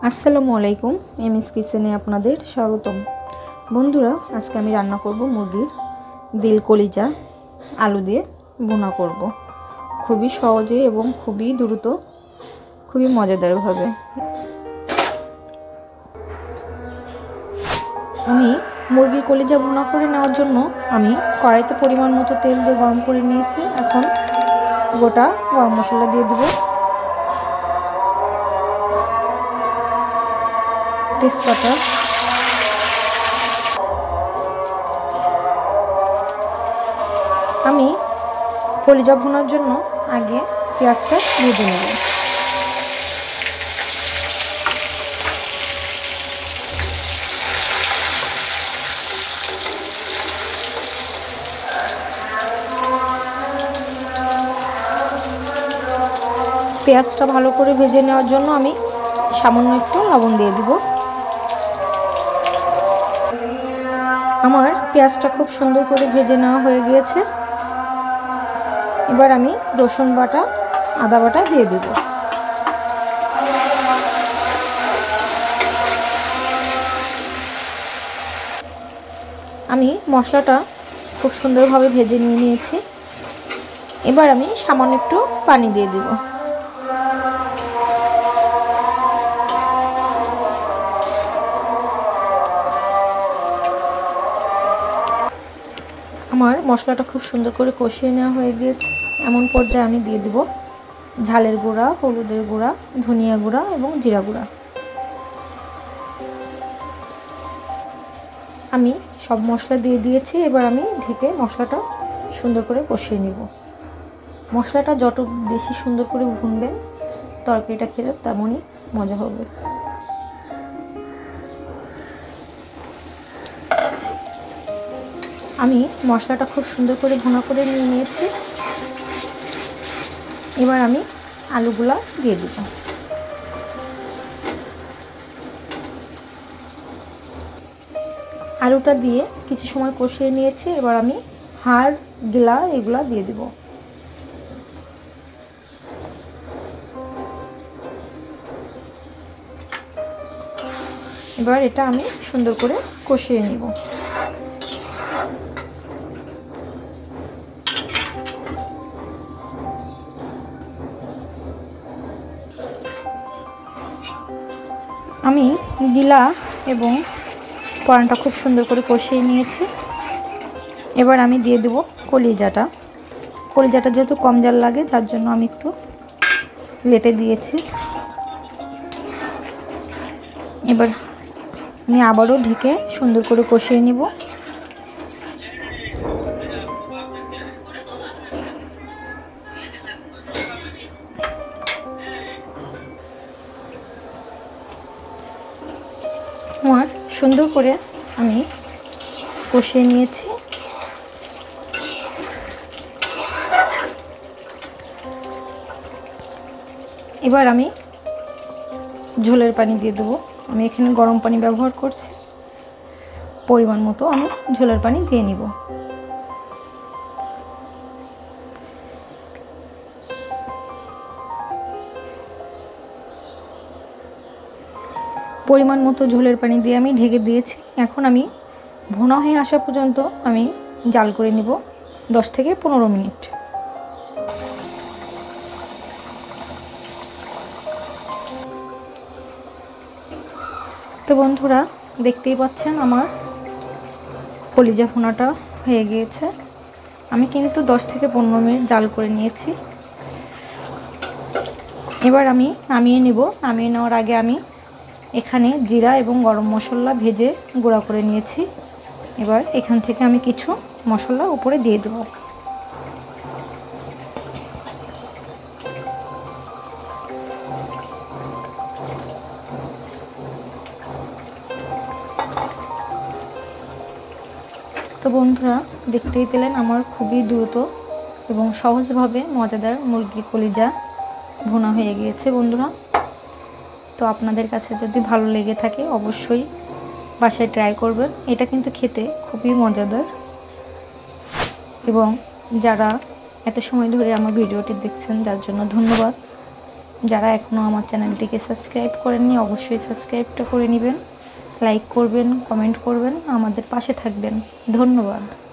আসসালামু আলাইকুম। এমএস কিচেনে আপনাদের স্বাগতম। বন্ধুরা, আজকে আমি রান্না করব মুরগির দিল কলিজা আলু দিয়ে ভুনা করব। খুবই সহজে এবং খুবই দ্রুত, খুবই মজাদারভাবে। আমি মুরগির কলিজা ভুনা করে নেওয়ার জন্য আমি কড়াইতে পরিমাণ মতো তেল দিয়ে গরম করে নিয়েছি। এখন গোটা গরম মশলা দিয়ে দেব, তেজপাতা, আমি কলিজা ভুনার জন্য আগে পেঁয়াজটা ভেজে নেব। পেঁয়াজটা ভালো করে ভেজে নেওয়ার জন্য আমি সামান্য একটু লবণ দিয়ে দিব। আমার পেঁয়াজটা খুব সুন্দর করে ভেজে নেওয়া হয়ে গিয়েছে। এবার আমি রসুন বাটা, আদা বাটা দিয়ে দেব। আমি মশলাটা খুব সুন্দরভাবে ভেজে নিয়েছি। এবার আমি সামান্য একটু পানি দিয়ে দেব। আমার মশলাটা খুব সুন্দর করে কষিয়ে নেওয়া হয়ে গিয়েছে। এমন পর্যায়ে আমি দিয়ে দেব ঝালের গুঁড়া, হলুদের গুঁড়া, ধনিয়া গুঁড়া এবং জিরা গুঁড়া। আমি সব মশলা দিয়ে দিয়েছি। এবার আমি ঢেকে মশলাটা সুন্দর করে কষিয়ে নেব। মশলাটা যত বেশি সুন্দর করে ভুনবেন, তরকারিটা খেলে তেমনই মজা হবে। আমি মশলাটা খুব সুন্দর করে ভুনা করে নিয়েছি। এবার আমি আলুগুলা দিয়ে দেব। আলুটা দিয়ে কিছু সময় কষিয়ে নিয়েছি। এবার আমি হাড়, গিলা এগুলা দিয়ে দেব। এবার এটা আমি সুন্দর করে কষিয়ে নেব। আমি গিলা এবং পরানটা খুব সুন্দর করে কষিয়ে নিয়েছি। এবার আমি দিয়ে দেব কলিজাটা। কলিজাটা যেহেতু কম জাল লাগে, যার জন্য আমি একটু লেটে দিয়েছি। এবার আমি আবারও ঢেকে সুন্দর করে কষিয়ে নেব। আমার সুন্দর করে আমি কষিয়ে নিয়েছি। এবার আমি ঝোলের পানি দিয়ে দেবো। আমি এখানে গরম পানি ব্যবহার করছি। পরিমাণ মতো আমি ঝোলের পানি দিয়ে নিব। পরিমাণ মতো ঝোলের পানি দিয়ে আমি ঢেকে দিয়েছি। এখন আমি ভুনা হয়ে আসা পর্যন্ত আমি জাল করে নিব 10 থেকে 15 মিনিট। তো বন্ধুরা, দেখতেই পাচ্ছেন আমার কলিজা ভুনাটা হয়ে গিয়েছে। আমি কিন্তু 10 থেকে 15 মিনিট জাল করে নিয়েছি। এবার আমি নামিয়ে নিব। নামিয়ে নেওয়ার আগে আমি এখানে জিরা এবং গরম মশলা ভেজে গুঁড়া করে নিয়েছি। এবার এখান থেকে আমি কিছু মশলা উপরে দিয়ে দেব। তো বন্ধুরা, দেখতেই পেলেন আমার খুবই দ্রুত এবং সহজভাবে মজাদার মুরগির কলিজা ভুনা হয়ে গিয়েছে। বন্ধুরা, তো আপনাদের কাছে যদি ভালো লেগে থাকে অবশ্যই বাসায় ট্রাই করবেন। এটা কিন্তু খেতে খুবই মজাদার। এবং যারা এত সময় ধরে আমার ভিডিওটি দেখছেন, যার জন্য ধন্যবাদ। যারা এখনও আমার চ্যানেলটিকে সাবস্ক্রাইব করেননি অবশ্যই সাবস্ক্রাইবটা করে নেবেন, লাইক করবেন, কমেন্ট করবেন, আমাদের পাশে থাকবেন। ধন্যবাদ।